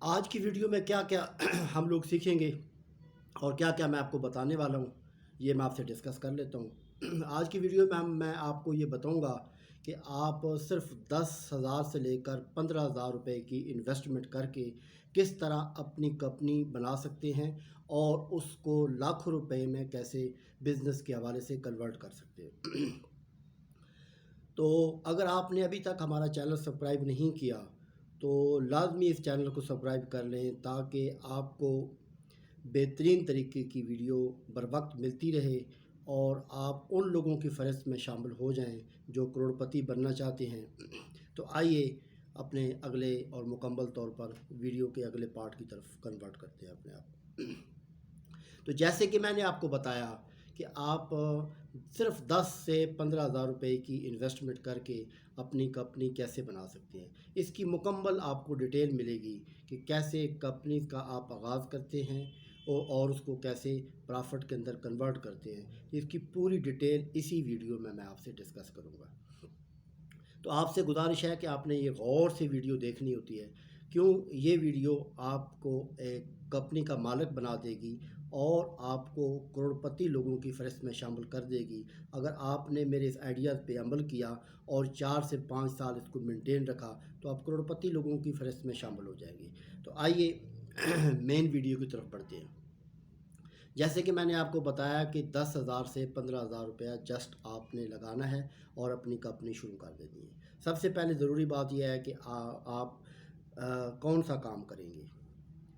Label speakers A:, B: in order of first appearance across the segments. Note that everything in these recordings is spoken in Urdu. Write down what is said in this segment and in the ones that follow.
A: آج کی ویڈیو میں کیا کیا ہم لوگ سیکھیں گے اور کیا کیا میں آپ کو بتانے والا ہوں، یہ میں آپ سے ڈسکس کر لیتا ہوں۔ آج کی ویڈیو میں آپ کو یہ بتاؤں گا کہ آپ صرف 10,000 سے لے کر 15,000 روپے کی انویسٹمنٹ کر کے کس طرح اپنی کمپنی بنا سکتے ہیں اور اس کو لاکھوں روپے میں کیسے بزنس کے حوالے سے کنورٹ کر سکتے ہیں۔ تو اگر آپ نے ابھی تک ہمارا چینل سبسکرائب نہیں کیا تو لازمی اس چینل کو سبسکرائب کر لیں تاکہ آپ کو بہترین طریقے کی ویڈیو بر وقت ملتی رہے اور آپ ان لوگوں کی فہرست میں شامل ہو جائیں جو کروڑپتی بننا چاہتے ہیں۔ تو آئیے اپنے اگلے اور مکمل طور پر ویڈیو کے اگلے پارٹ کی طرف کنورٹ کرتے ہیں اپنے آپ۔ تو جیسے کہ میں نے آپ کو بتایا کہ آپ صرف 10 سے 15,000 روپے کی انویسٹمنٹ کر کے اپنی کمپنی کیسے بنا سکتے ہیں، اس کی مکمل آپ کو ڈیٹیل ملے گی کہ کیسے کمپنی کا آپ آغاز کرتے ہیں اور اس کو کیسے پرافٹ کے اندر کنورٹ کرتے ہیں۔ اس کی پوری ڈیٹیل اسی ویڈیو میں آپ سے ڈسکس کروں گا۔ تو آپ سے گزارش ہے کہ آپ نے یہ غور سے ویڈیو دیکھنی ہوتی ہے، کیوں یہ ویڈیو آپ کو ایک کمپنی کا مالک بنا دے گی اور آپ کو کروڑپتی لوگوں کی فہرست میں شامل کر دے گی۔ اگر آپ نے میرے اس آئیڈیاز پہ عمل کیا اور 4 سے 5 سال اس کو مینٹین رکھا تو آپ کروڑپتی لوگوں کی فہرست میں شامل ہو جائیں گے۔ تو آئیے مین ویڈیو کی طرف بڑھتے ہیں۔ جیسے کہ میں نے آپ کو بتایا کہ 10,000 سے 15,000 روپیہ جسٹ آپ نے لگانا ہے اور اپنی کمپنی شروع کر دینی ہے۔ سب سے پہلے ضروری بات یہ ہے کہ آپ کون سا کام کریں گے۔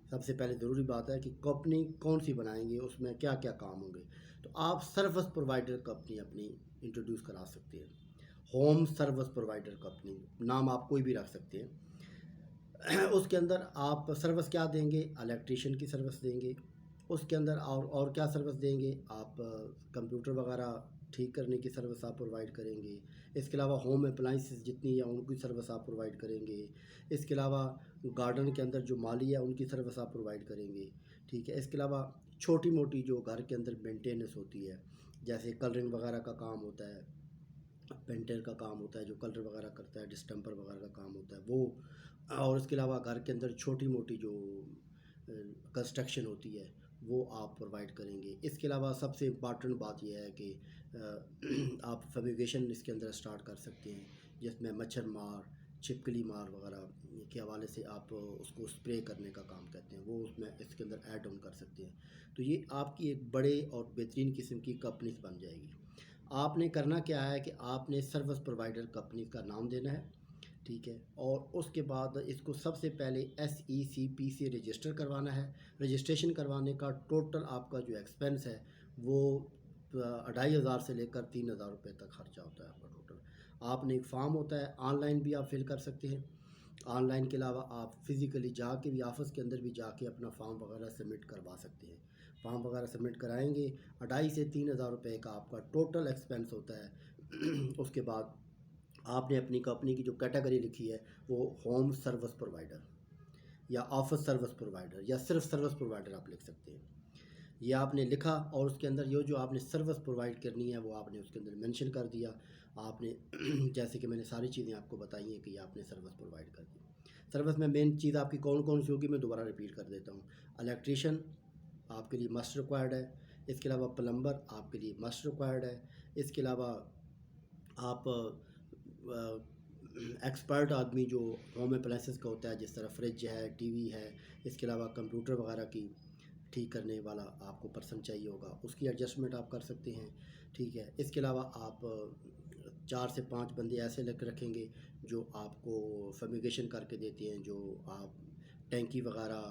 A: سب سے پہلے ضروری بات ہے کہ کمپنی کون سی بنائیں گے، اس میں کیا کیا کام ہوں گے۔ تو آپ سروس پرووائڈر کمپنی اپنی انٹروڈیوس کرا سکتے ہیں۔ ہوم سروس پرووائڈر کمپنی نام آپ کوئی بھی رکھ سکتے ہیں۔ اس کے اندر آپ سروس کیا دیں گے؟ الیکٹریشین کی سروس دیں گے۔ اس کے اندر اور کیا سروس دیں گے؟ آپ کمپیوٹر وغیرہ ٹھیک کرنے کی سروس آپ پرووائڈ کریں گے۔ اس کے علاوہ ہوم اپلائنسز جتنی ہیں ان کی سروس آپ پرووائڈ کریں گے۔ اس کے علاوہ گارڈن کے اندر جو مالی ہے ان کی سروس آپ پرووائڈ کریں گے، ٹھیک ہے۔ اس کے علاوہ چھوٹی موٹی جو گھر کے اندر مینٹیننس ہوتی ہے، جیسے کلرنگ وغیرہ کا کام ہوتا ہے، پینٹر کا کام ہوتا ہے جو کلر وغیرہ کرتا ہے، ڈسٹمپر وغیرہ کا کام ہوتا ہے وہ، اور اس کے علاوہ گھر کے اندر چھوٹی موٹی جو کنسٹرکشن ہوتی ہے وہ آپ پرووائڈ کریں گے۔ اس کے علاوہ سب سے امپارٹنٹ بات یہ ہے کہ آپ فمیگیشن اس کے اندر اسٹارٹ کر سکتے ہیں، جس میں مچھر مار، چھپکلی مار وغیرہ کے حوالے سے آپ اس کو اسپرے کرنے کا کام کہتے ہیں، وہ اس میں اس کے اندر ایڈ آن کر سکتے ہیں۔ تو یہ آپ کی ایک بڑے اور بہترین قسم کی کمپنی بن جائے گی۔ آپ نے کرنا کیا ہے کہ آپ نے سروس پرووائڈر کمپنی کا نام دینا ہے، ٹھیک ہے، اور اس کے بعد اس کو سب سے پہلے SECP سے رجسٹر کروانا ہے۔ رجسٹریشن کروانے کا ٹوٹل آپ کا جو ایکسپینس ہے وہ 2,500 سے لے کر 3,000 روپے تک خرچہ ہوتا ہے آپ کا ٹوٹل۔ آپ نے ایک فارم ہوتا ہے، آن لائن بھی آپ فل کر سکتے ہیں۔ آن لائن کے علاوہ آپ فزیکلی جا کے بھی آفس کے اندر بھی جا کے اپنا فارم وغیرہ سبمٹ کروا سکتے ہیں۔ فارم وغیرہ سبمٹ کرائیں گے، 2,500 سے 3,000 روپے کا آپ کا ٹوٹل ایکسپینس ہوتا ہے۔ اس کے بعد آپ نے اپنی کمپنی کی جو کیٹیگری لکھی ہے وہ ہوم سروس پرووائڈر یا آفس سروس پرووائڈر یا صرف سروس پرووائڈر آپ لکھ سکتے ہیں۔ یہ آپ نے لکھا اور اس کے اندر یہ جو آپ نے سروس پرووائڈ کرنی ہے وہ آپ نے اس کے اندر مینشن کر دیا۔ آپ نے جیسے کہ میں نے ساری چیزیں آپ کو بتائی ہیں کہ یہ آپ نے سروس پرووائڈ کر دی۔ سروس میں مین چیز آپ کی کون کون سی ہوگی میں دوبارہ ریپیٹ کر دیتا ہوں۔ الیکٹریشین آپ کے لیے مسٹ ریکوائرڈ ہے۔ اس کے علاوہ پلمبر آپ کے لیے مسٹ ریکوائرڈ ہے۔ اس کے علاوہ آپ ایکسپرٹ آدمی جو ہوم اپلائنسز کا ہوتا ہے، جس طرح فریج ہے، ٹی وی ہے، اس کے علاوہ کمپیوٹر وغیرہ کی ٹھیک کرنے والا آپ کو پرسن چاہیے ہوگا، اس کی ایڈجسٹمنٹ آپ کر سکتے ہیں، ٹھیک ہے۔ اس کے علاوہ آپ 4 سے 5 بندے ایسے رکھیں گے جو آپ کو فمیگیشن کر کے دیتے ہیں، جو آپ ٹینکی وغیرہ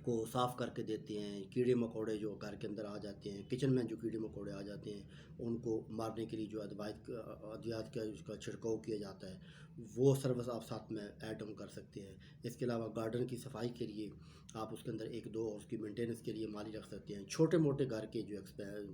A: کو صاف کر کے دیتے ہیں۔ کیڑے مکوڑے جو گھر کے اندر آ جاتے ہیں، کچن میں جو کیڑے مکوڑے آ جاتے ہیں ان کو مارنے کے لیے جو ادویات کا اس کا چھڑکاؤ کیا جاتا ہے وہ سروس آپ ساتھ میں ایڈ آن کر سکتے ہیں۔ اس کے علاوہ گارڈن کی صفائی کے لیے آپ اس کے اندر 1-2 اس کی مینٹیننس کے لیے مالی رکھ سکتے ہیں۔ چھوٹے موٹے گھر کے جو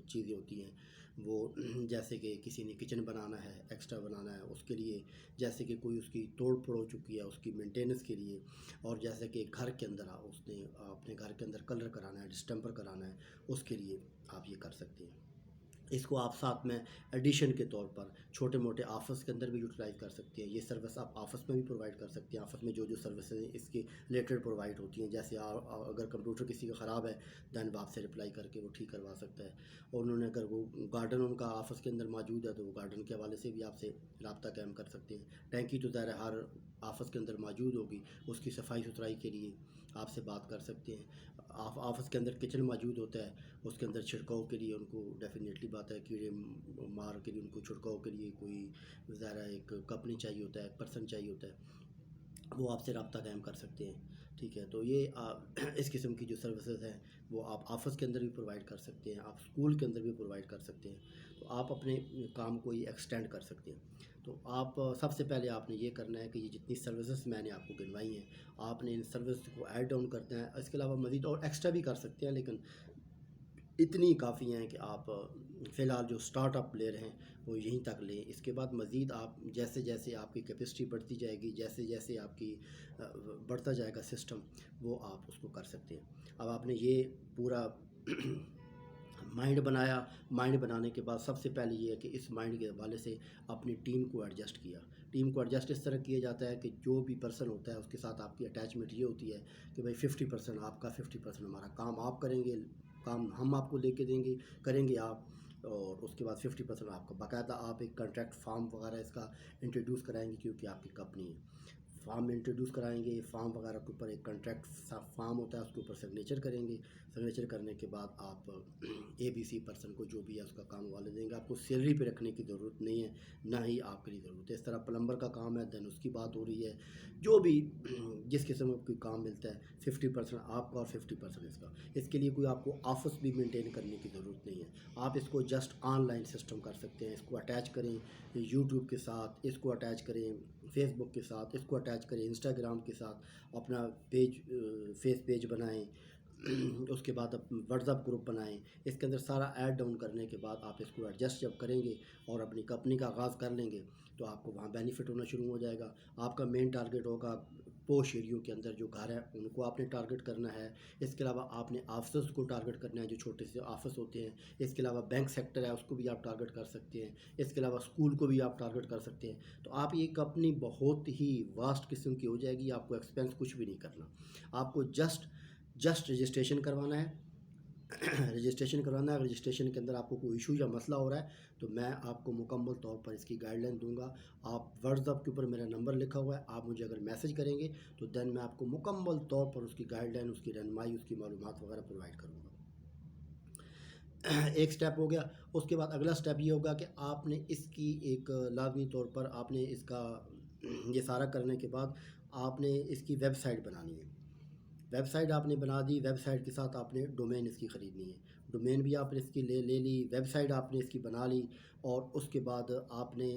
A: چیزیں ہوتی ہیں وہ جیسے کہ کسی نے کچن بنانا ہے، ایکسٹرا بنانا ہے، اس کے لیے، جیسے کہ کوئی اس کی توڑ پھوڑ ہو چکی ہے اس کی مینٹیننس کے لیے، اور جیسے کہ گھر کے اندر اس نے اپنے گھر کے اندر کلر کرانا ہے، ڈسٹمپر کرانا ہے، اس کے لیے آپ یہ کر سکتے ہیں۔ اس کو آپ ساتھ میں ایڈیشن کے طور پر چھوٹے موٹے آفس کے اندر بھی یوٹیلائز کر سکتے ہیں. یہ سروس آپ آفس میں بھی پرووائڈ کر سکتے ہیں. آفس میں جو سروسز ہیں اس کے ریلیٹڈ پرووائڈ ہوتی ہیں، جیسے اگر کمپیوٹر کسی کا خراب ہے دین وہ آپ سے رپلائی کر کے وہ ٹھیک کروا سکتا ہے. اور انہوں نے اگر وہ گارڈن ان کا آفس کے اندر موجود ہے تو وہ گارڈن کے حوالے سے بھی آپ سے رابطہ قائم کر سکتے ہیں. ٹینکی تو ظاہر ہر آفس کے اندر موجود ہوگی، اس کی صفائی ستھرائی کے لیے آپ سے بات کر سکتے ہیں. آفس کے اندر کچن موجود ہوتا ہے، اس کے اندر چھڑکاؤ کے لیے ان کو ڈیفینیٹلی بات ہے کیڑے مار کے لیے ان کو چھڑکاؤ کے لیے کوئی ظاہر ایک کمپنی چاہیے ہوتا ہے، ایک پرسن چاہیے ہوتا ہے، وہ آپ سے رابطہ قائم کر سکتے ہیں. ٹھیک ہے، تو یہ اس قسم کی جو سروسز ہیں وہ آپ آفس کے اندر بھی پرووائڈ کر سکتے ہیں، آپ اسکول کے اندر بھی پرووائڈ کر سکتے ہیں. تو آپ اپنے کام کو یہ ایکسٹینڈ کر سکتے ہیں. تو آپ سب سے پہلے آپ نے یہ کرنا ہے کہ یہ جتنی سروسز میں نے آپ کو گنوائی ہیں آپ نے ان سروس کو ایڈ ڈاؤن کرنا ہے. اس کے علاوہ مزید اور ایکسٹرا بھی کر سکتے ہیں، لیکن اتنی کافی ہیں کہ آپ فی الحال جو سٹارٹ اپ لے رہے ہیں وہ یہیں تک لیں. اس کے بعد مزید آپ جیسے جیسے آپ کی کیپیسٹی بڑھتی جائے گی، جیسے جیسے آپ کی بڑھتا جائے گا سسٹم، وہ آپ اس کو کر سکتے ہیں. اب آپ نے یہ پورا مائنڈ بنایا. مائنڈ بنانے کے بعد سب سے پہلے یہ ہے کہ اس مائنڈ کے حوالے سے اپنی ٹیم کو ایڈجسٹ کیا. ٹیم کو ایڈجسٹ اس طرح کیا جاتا ہے کہ جو بھی پرسن ہوتا ہے اس کے ساتھ آپ کی اٹیچمنٹ یہ ہوتی ہے کہ بھائی 50% آپ کا، 50% ہمارا. کام آپ کریں گے، کام ہم آپ کو لے کے دیں گے، کریں گے آپ. اور اس کے بعد 50% آپ کا. باقاعدہ آپ ایک کانٹریکٹ فارم وغیرہ اس کا انٹروڈیوس کرائیں گے کیونکہ آپ کی کمپنی ہے. فارم انٹروڈیوس کرائیں گے، فارم وغیرہ کے اوپر ایک کانٹریکٹ فارم ہوتا ہے اس کے اوپر سگنیچر کریں گے. سگنیچر کرنے کے بعد آپ ABC پرسن کو جو بھی ہے اس کا کام والے دیں گے. آپ کو سیلری پہ رکھنے کی ضرورت نہیں ہے، نہ ہی آپ کے لیے ضرورت ہے. اس طرح پلمبر کا کام ہے دین اس کی بات ہو رہی ہے. جو بھی جس قسم کا کوئی کام ملتا ہے 50% آپ کا اور 50% اس کا. اس کے لیے کوئی آپ کو آفس بھی مینٹین کرنے کی ضرورت نہیں ہے. آپ اس کو جسٹ آن لائن سسٹم کر سکتے ہیں. اس کو اٹیچ کریں یوٹیوب کے ساتھ، اس کو اٹیچ کریں فیس بک کے ساتھ، اس کو اٹیچ کریں انسٹاگرام کے ساتھ. اپنا پیج فیس پیج بنائیں، اس کے بعد واٹس ایپ گروپ بنائیں. اس کے اندر سارا ایڈ ڈاؤن کرنے کے بعد آپ اس کو ایڈجسٹ جب کریں گے اور اپنی کمپنی کا آغاز کر لیں گے تو آپ کو وہاں بینیفٹ ہونا شروع ہو جائے گا. آپ کا مین ٹارگیٹ ہوگا پوش ایریوں کے اندر جو گھر ہیں ان کو آپ نے ٹارگیٹ کرنا ہے. اس کے علاوہ آپ نے آفسز کو ٹارگیٹ کرنا ہے جو چھوٹے سے آفس ہوتے ہیں. اس کے علاوہ بینک سیکٹر ہے اس کو بھی آپ ٹارگیٹ کر سکتے ہیں. اس کے علاوہ اسکول کو بھی آپ ٹارگیٹ کر سکتے ہیں. تو آپ یہ کمپنی بہت ہی واسٹ قسم کی ہو جائے گی. آپ کو ایکسپینس کچھ بھی نہیں کرنا، آپ کو جسٹ رجسٹریشن کروانا ہے. رجسٹریشن کروانا ہے. رجسٹریشن کے اندر آپ کو کوئی ایشو یا مسئلہ ہو رہا ہے تو میں آپ کو مکمل طور پر اس کی گائیڈ لائن دوں گا. آپ واٹس ایپ کے اوپر میرا نمبر لکھا ہوا ہے، آپ مجھے اگر میسج کریں گے تو دین میں آپ کو مکمل طور پر اس کی گائیڈ لائن، اس کی رہنمائی، اس کی معلومات وغیرہ پرووائڈ کروں گا. ایک سٹیپ ہو گیا. اس کے بعد اگلا سٹیپ یہ ہوگا کہ آپ نے اس کی ایک لازمی طور پر آپ نے اس کا یہ سارا کرنے کے بعد آپ نے اس کی ویب سائٹ بنانی ہے. ویب سائٹ آپ نے بنا دی. ویب سائٹ کے ساتھ آپ نے ڈومین اس کی خریدنی ہے. ڈومین بھی آپ نے اس کی لے لی. ویب سائٹ آپ نے اس کی بنا لی اور اس کے بعد آپ نے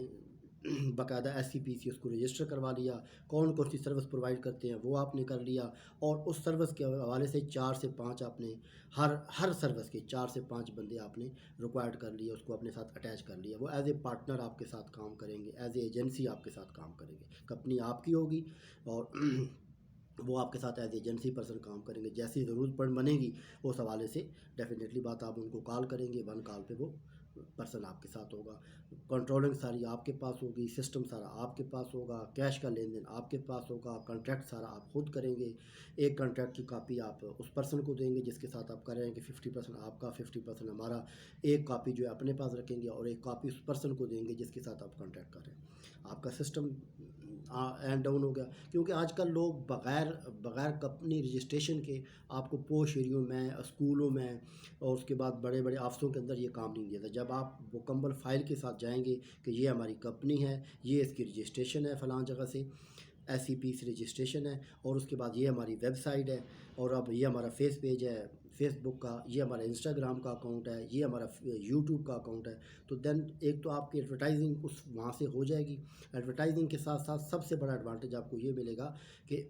A: باقاعدہ SCPC اس کو رجسٹر کروا لیا. کون کون سی سروس پرووائڈ کرتے ہیں وہ آپ نے کر لیا. اور اس سروس کے حوالے سے 4 سے 5 آپ نے ہر سروس کے 4 سے 5 بندے آپ نے ریکوائرڈ کر لیے، اس کو اپنے ساتھ اٹیچ کر لیا. وہ ایز اے پارٹنر آپ کے ساتھ کام کریں گے، ایز اے ایجنسی آپ کے ساتھ کام کریں گے. کمپنی آپ کی ہوگی اور وہ آپ کے ساتھ ایز ایجنسی پرسن کام کریں گے. جیسی ضرورت بنے گی اس حوالے سے ڈیفینیٹلی بات آپ ان کو کال کریں گے. 1 کال پہ وہ پرسن آپ کے ساتھ ہوگا. کنٹرولنگ ساری آپ کے پاس ہوگی، سسٹم سارا آپ کے پاس ہوگا، کیش کا لین دین آپ کے پاس ہوگا. کانٹریکٹ سارا آپ خود کریں گے. ایک کانٹریکٹ کی کاپی آپ اس پرسن کو دیں گے جس کے ساتھ آپ کر رہے ہیں کہ 50% آپ کا، 50% ہمارا. ایک کاپی جو ہے اپنے پاس رکھیں گے اور ایک کاپی اس پرسن کو دیں گے جس کے ساتھ آپ کانٹریکٹ کر رہے ہیں. آپ کا سسٹم اینڈ ڈاؤن ہو گیا. کیونکہ آج کل لوگ بغیر کمپنی رجسٹریشن کے آپ کو پوش ایریوں میں، اسکولوں میں اور اس کے بعد بڑے بڑے آفسوں کے اندر یہ کام نہیں دیا تھا. جب آپ مکمل فائل کے ساتھ جائیں گے کہ یہ ہماری کمپنی ہے، یہ اس کی رجسٹریشن ہے فلاں جگہ سے، SCPC رجسٹریشن ہے، اور اس کے بعد یہ ہماری ویب سائٹ ہے، اور اب یہ ہمارا فیس پیج ہے فیس بک کا، یہ ہمارا انسٹاگرام کا اکاؤنٹ ہے، یہ ہمارا یوٹیوب کا اکاؤنٹ ہے. تو دین ایک تو آپ کی ایڈورٹائزنگ اس وہاں سے ہو جائے گی. ایڈورٹائزنگ کے ساتھ ساتھ سب سے بڑا ایڈوانٹیج آپ کو یہ ملے گا کہ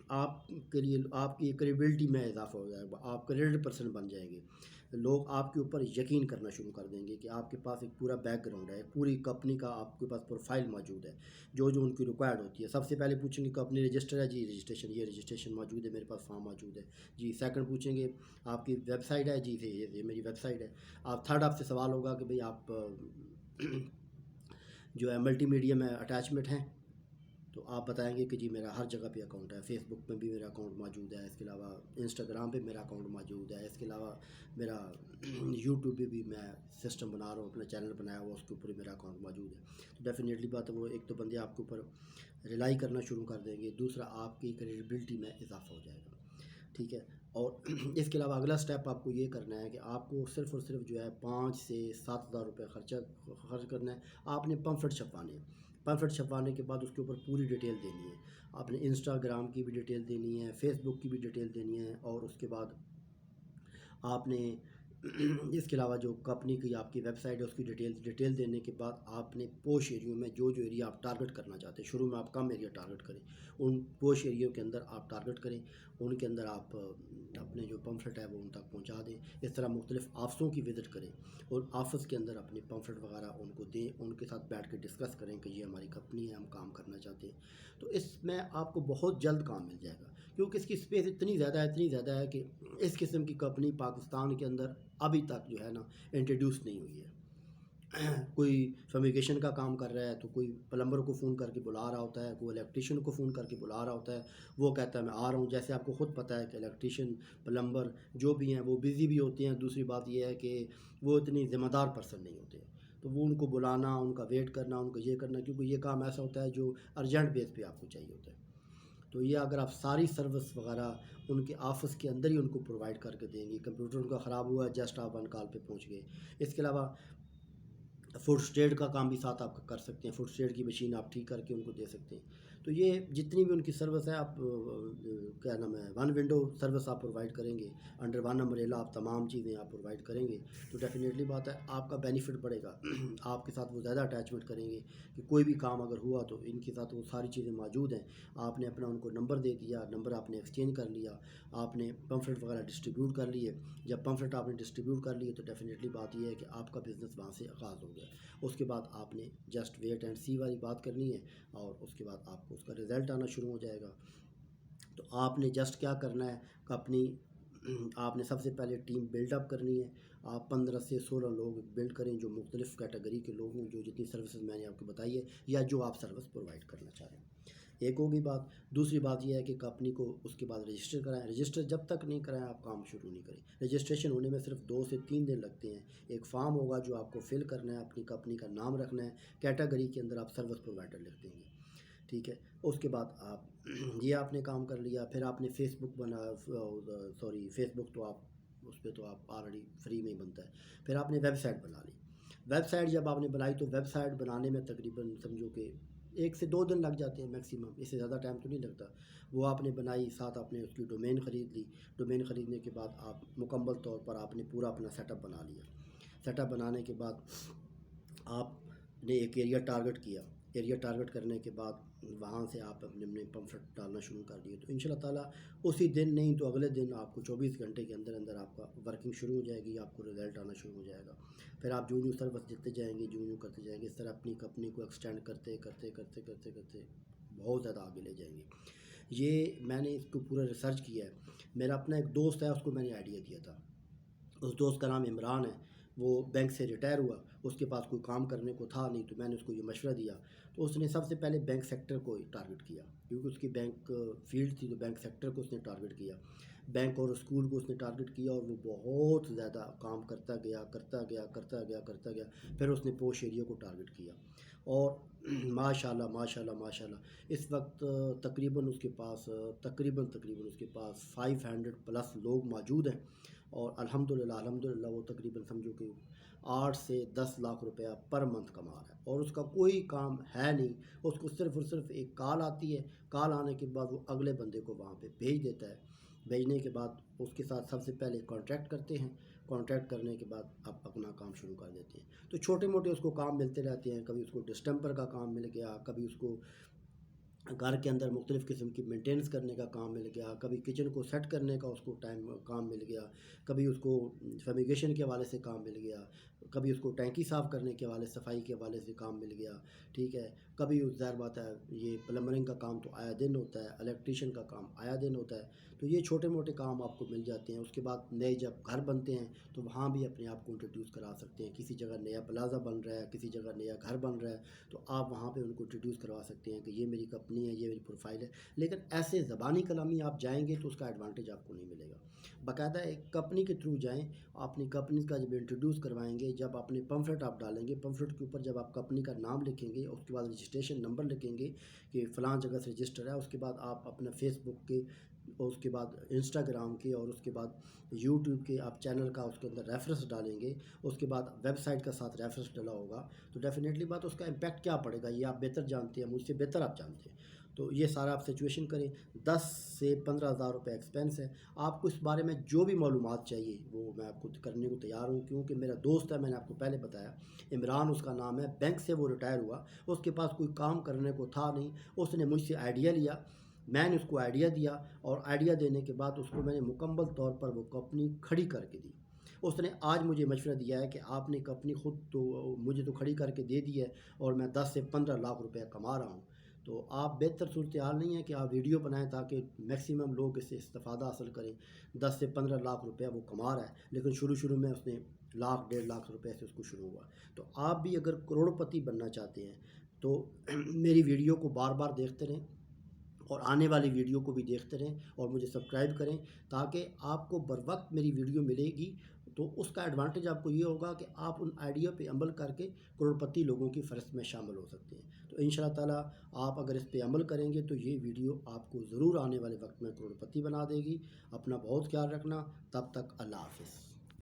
A: آپ کے لیے آپ کی کریڈیبلٹی میں اضافہ ہو جائے گا. آپ کریڈیٹ پرسن بن جائیں گے. لوگ آپ کے اوپر یقین کرنا شروع کر دیں گے کہ آپ کے پاس ایک پورا بیک گراؤنڈ ہے، پوری کمپنی کا آپ کے پاس پروفائل موجود ہے جو ان کی ریکوائرڈ ہوتی ہے۔ سب سے پہلے پوچھیں گے کمپنی رجسٹر ہے؟ جی رجسٹریشن، یہ رجسٹریشن موجود ہے، میرے پاس فارم موجود ہے جی۔ سیکنڈ پوچھیں گے آپ کی ویب سائٹ ہے؟ جی یہ میری ویب سائٹ ہے۔ آپ تھرڈ آپ سے سوال ہوگا کہ بھئی آپ جو ہے ملٹی میڈیا میں اٹیچمنٹ ہیں؟ تو آپ بتائیں گے کہ جی میرا ہر جگہ پہ اکاؤنٹ ہے، فیس بک پہ بھی میرا اکاؤنٹ موجود ہے، اس کے علاوہ انسٹاگرام پہ میرا اکاؤنٹ موجود ہے، اس کے علاوہ میرا یوٹیوب پہ بھی میں سسٹم بنا رہا ہوں، اپنا چینل بنایا ہوا، اس کے اوپر بھی میرا اکاؤنٹ موجود ہے۔ تو ڈیفینیٹلی بات ہے، وہ ایک تو بندے آپ کے اوپر ریلائی کرنا شروع کر دیں گے، دوسرا آپ کی کریڈیبلٹی میں اضافہ ہو جائے گا، ٹھیک ہے۔ اور اس کے علاوہ اگلا سٹیپ آپ کو یہ کرنا ہے کہ آپ کو صرف اور صرف جو ہے 5 سے 7 ہزار روپے خرچ کرنا ہے۔ آپ نے پمفلٹ چھپوانے ہیں، پمفلٹ چھپوانے کے بعد اس کے اوپر پوری ڈیٹیل دینی ہے۔ آپ نے انسٹاگرام کی بھی ڈیٹیل دینی ہے، فیس بک کی بھی ڈیٹیل دینی ہے، اور اس کے بعد آپ نے اس کے علاوہ جو کمپنی کی آپ کی ویب سائٹ ہے اس کی ڈیٹیل دینے کے بعد آپ نے پوش ایریوں میں جو ایریا آپ ٹارگٹ کرنا چاہتے ہیں، شروع میں آپ کم ایریا ٹارگٹ کریں، ان پوش ایریوں کے اندر آپ ٹارگٹ کریں، ان کے اندر آپ اپنے جو پمفلٹ ہے وہ ان تک پہنچا دیں۔ اس طرح مختلف آفسوں کی وزٹ کریں اور آفس کے اندر اپنے پمفلٹ وغیرہ ان کو دیں، ان کے ساتھ بیٹھ کے ڈسکس کریں کہ یہ ہماری کمپنی ہے، ہم کام کرنا چاہتے ہیں۔ تو اس میں آپ کو بہت جلد کام مل جائے گا، کیونکہ اس کی اسپیس اتنی زیادہ ہے کہ اس قسم کی کمپنی پاکستان کے اندر ابھی تک جو ہے نا انٹروڈیوس نہیں ہوئی ہے۔ کوئی فمیگیشن کا کام کر رہا ہے تو کوئی پلمبر کو فون کر کے بلا رہا ہوتا ہے، کوئی الیکٹریشین کو فون کر کے بلا رہا ہوتا ہے، وہ کہتا ہے میں آ رہا ہوں۔ جیسے آپ کو خود پتہ ہے کہ الیکٹریشین، پلمبر جو بھی ہیں وہ بزی بھی ہوتے ہیں، دوسری بات یہ ہے کہ وہ اتنی ذمہ دار پرسن نہیں ہوتے، تو وہ ان کو بلانا، ان کا ویٹ کرنا، ان کو یہ کرنا، کیونکہ یہ کام ایسا ہوتا ہے جو ارجنٹ بیس پہ آپ کو چاہیے ہوتا ہے۔ تو یہ اگر آپ ساری سروس وغیرہ ان کے آفس کے اندر ہی ان کو پرووائڈ کر کے دیں گے، کمپیوٹر ان کا خراب ہوا ہے جسٹ آپ 1 کال پہ پہنچ گئے۔ اس کے علاوہ فوڈ اسٹیٹ کا کام بھی ساتھ آپ کر سکتے ہیں، فوڈ اسٹیٹ کی مشین آپ ٹھیک کر کے ان کو دے سکتے ہیں۔ تو یہ جتنی بھی ان کی سروس ہے، آپ کیا نام ہے، 1 ونڈو سروس آپ پرووائڈ کریں گے، انڈر 1 امبریلا آپ تمام چیزیں آپ پرووائڈ کریں گے، تو ڈیفینیٹلی بات ہے آپ کا بینیفٹ بڑھے گا، آپ کے ساتھ وہ زیادہ اٹیچمنٹ کریں گے کہ کوئی بھی کام اگر ہوا تو ان کے ساتھ وہ ساری چیزیں موجود ہیں۔ آپ نے اپنا ان کو نمبر دے دیا، نمبر آپ نے ایکسچینج کر لیا، آپ نے پمفلٹ وغیرہ ڈسٹریبیوٹ کر لیے۔ جب پمفلٹ آپ نے ڈسٹریبیوٹ کر لیے تو ڈیفینیٹلی بات یہ ہے کہ آپ کا بزنس وہاں سے آغاز ہو گیا۔ اس کے بعد آپ نے جسٹ ویٹ اینڈ سی والی بات کرنی ہے، اور اس کے بعد آپ کو اس کا رزلٹ آنا شروع ہو جائے گا۔ تو آپ نے جسٹ کیا کرنا ہے کہ آپ نے سب سے پہلے ٹیم بلڈ اپ کرنی ہے۔ آپ 15 سے 16 لوگ بلڈ کریں جو مختلف کیٹیگری کے لوگ ہوں، جو جتنی سروسز میں نے آپ کو بتائی ہے یا جو آپ سروس پرووائڈ کرنا چاہ رہے ہیں۔ ایک ہوگی بات۔ دوسری بات یہ ہے کہ کمپنی کو اس کے بعد رجسٹر کرائیں۔ رجسٹر جب تک نہیں کرائیں آپ کام شروع نہیں کریں۔ رجسٹریشن ہونے میں صرف 2 سے 3 دن لگتے ہیں۔ ایک فارم ہوگا جو آپ کو فل کرنا ہے، اپنی کمپنی کا نام رکھنا ہے، کیٹیگری کے اندر آپ سروس پرووائڈر لکھ دیں گے، ٹھیک ہے۔ اس کے بعد آپ یہ آپ نے کام کر لیا، پھر آپ نے فیس بک فیس بک تو آپ اس پہ تو آپ آلریڈی فری میں ہی بنتا ہے۔ پھر آپ نے ویب سائٹ بنا لی۔ ویب سائٹ جب آپ نے بنائی تو ویب سائٹ بنانے میں تقریباً سمجھو کہ 1 سے 2 دن لگ جاتے ہیں میکسیمم، اس سے زیادہ ٹائم تو نہیں لگتا۔ وہ آپ نے بنائی، ساتھ آپ نے اس کی ڈومین خرید لی۔ ڈومین خریدنے کے بعد آپ مکمل طور پر آپ نے پورا اپنا سیٹ اپ بنا لیا۔ سیٹ اپ بنانے کے بعد آپ نے ایک ایریا ٹارگٹ کیا۔ ایریا ٹارگٹ کرنے کے بعد وہاں سے آپ اپنے پمفلٹ ڈالنا شروع کر دیے، تو انشاءاللہ تعالیٰ اسی دن نہیں تو اگلے دن آپ کو 24 گھنٹے کے اندر اندر آپ کا ورکنگ شروع ہو جائے گی، آپ کو رزلٹ آنا شروع ہو جائے گا۔ پھر آپ جو سروس دیتے جائیں گے، جو کرتے جائیں گے، اس طرح اپنی کمپنی کو ایکسٹینڈ کرتے بہت زیادہ آگے لے جائیں گے۔ یہ میں نے اس کو پورا ریسرچ کیا ہے۔ میرا اپنا ایک دوست ہے، اس کو میں نے آئیڈیا دیا تھا۔ اس دوست کا نام عمران ہے، وہ بینک سے ریٹائر ہوا، اس کے پاس کوئی کام کرنے کو تھا نہیں، تو میں نے اس کو یہ مشورہ دیا، تو اس نے سب سے پہلے بینک سیکٹر کو ٹارگٹ کیا، کیونکہ اس کی بینک فیلڈ تھی، تو بینک سیکٹر کو اس نے ٹارگٹ کیا، بینک اور اسکول کو اس نے ٹارگٹ کیا، اور وہ بہت زیادہ کام کرتا گیا، پھر اس نے پوش ایریا کو ٹارگٹ کیا، اور ماشاءاللہ اس وقت تقریباً اس کے پاس 500 پلس لوگ موجود ہیں، اور الحمدللہ وہ تقریباً سمجھو کہ 8 سے 10 لاکھ روپیہ پر منتھ کما رہا ہے، اور اس کا کوئی کام ہے نہیں، اس کو صرف اور صرف ایک کال آتی ہے، کال آنے کے بعد وہ اگلے بندے کو وہاں پہ بھیج دیتا ہے، بھیجنے کے بعد اس کے ساتھ سب سے پہلے کانٹیکٹ کرتے ہیں، کانٹیکٹ کرنے کے بعد آپ اپنا کام شروع کر دیتے ہیں۔ تو چھوٹے موٹے اس کو کام ملتے رہتے ہیں، کبھی اس کو ڈسٹمپر کا کام مل گیا، کبھی اس کو گھر کے اندر مختلف قسم کی مینٹیننس کرنے کا کام مل گیا، کبھی کچن کو سیٹ کرنے کا اس کو کام مل گیا، کبھی اس کو فیمیگیشن کے حوالے سے کام مل گیا، کبھی اس کو ٹینکی صاف کرنے کے حوالے صفائی کے حوالے سے کام مل گیا، ٹھیک ہے۔ کبھی ظاہر بات ہے یہ پلمبرنگ کا کام تو آیا دن ہوتا ہے، الیکٹریشین کا کام آیا دن ہوتا ہے، تو یہ چھوٹے موٹے کام آپ کو مل جاتے ہیں۔ اس کے بعد نئے جب گھر بنتے ہیں تو وہاں بھی اپنے آپ کو انٹروڈیوس کرا سکتے ہیں، کسی جگہ نیا پلازا بن رہا ہے، کسی جگہ نیا گھر بن رہا ہے، تو آپ وہاں پہ ان کو انٹروڈیوس کروا سکتے ہیں کہ یہ میری کمپنی ہے، یہ میری پروفائل ہے۔ لیکن ایسے زبانی کلامی آپ جائیں گے تو اس کا ایڈوانٹیج آپ کو نہیں ملے گا۔ باقاعدہ ایک کمپنی کے تھرو جائیں، اپنی کمپنی کا جب انٹروڈیوس کروائیں گے، جب اپنے پمفلٹ آپ ڈالیں گے، پمفلٹ کے اوپر جب آپ کمپنی کا نام لکھیں گے، اس کے بعد رجسٹریشن نمبر لکھیں گے کہ فلاں جگہ سے رجسٹر ہے، اس کے بعد آپ اپنا فیس بک کے، اور اس کے بعد انسٹاگرام کے، اور اس کے بعد یوٹیوب کے آپ چینل کا اس کے اندر ریفرنس ڈالیں گے، اس کے بعد ویب سائٹ کا ساتھ ریفرنس ڈلا ہوگا، تو ڈیفینیٹلی بات اس کا امپیکٹ کیا پڑے گا یہ آپ بہتر جانتے ہیں، مجھ سے بہتر آپ جانتے ہیں۔ تو یہ سارا آپ سچویشن کریں۔ 10 سے 15 ہزار روپے ایکسپینس ہے۔ آپ کو اس بارے میں جو بھی معلومات چاہیے وہ میں آپ کو کرنے کو تیار ہوں، کیونکہ میرا دوست ہے، میں نے آپ کو پہلے بتایا، عمران اس کا نام ہے، بینک سے وہ ریٹائر ہوا، اس کے پاس کوئی کام کرنے کو تھا نہیں، اس نے مجھ سے آئیڈیا لیا، میں نے اس کو آئیڈیا دیا، اور آئیڈیا دینے کے بعد اس کو میں نے مکمل طور پر وہ کمپنی کھڑی کر کے دی۔ اس نے آج مجھے مشورہ دیا ہے کہ آپ نے کمپنی خود تو مجھے تو کھڑی کر کے دے دی ہے، اور میں 10 سے 15 لاکھ روپے کما رہا ہوں۔ تو آپ بہتر صورتحال نہیں ہے کہ آپ ویڈیو بنائیں تاکہ میکسیمم لوگ اس سے استفادہ حاصل کریں۔ 10 سے 15 لاکھ روپے وہ کما رہا ہے، لیکن شروع میں اس نے لاکھ 1.5 لاکھ روپے سے اس کو شروع ہوا۔ تو آپ بھی اگر کروڑ پتی بننا چاہتے ہیں تو میری ویڈیو کو بار بار دیکھتے رہیں، اور آنے والی ویڈیو کو بھی دیکھتے رہیں، اور مجھے سبسکرائب کریں، تاکہ آپ کو بر وقت میری ویڈیو ملے گی، تو اس کا ایڈوانٹیج آپ کو یہ ہوگا کہ آپ ان آئیڈیا پہ عمل کر کے کروڑپتی لوگوں کی فہرست میں شامل ہو سکتے ہیں۔ تو ان شاء اللہ تعالیٰ آپ اگر اس پہ عمل کریں گے تو یہ ویڈیو آپ کو ضرور آنے والے وقت میں کروڑپتی بنا دے گی۔ اپنا بہت خیال رکھنا، تب تک اللہ حافظ۔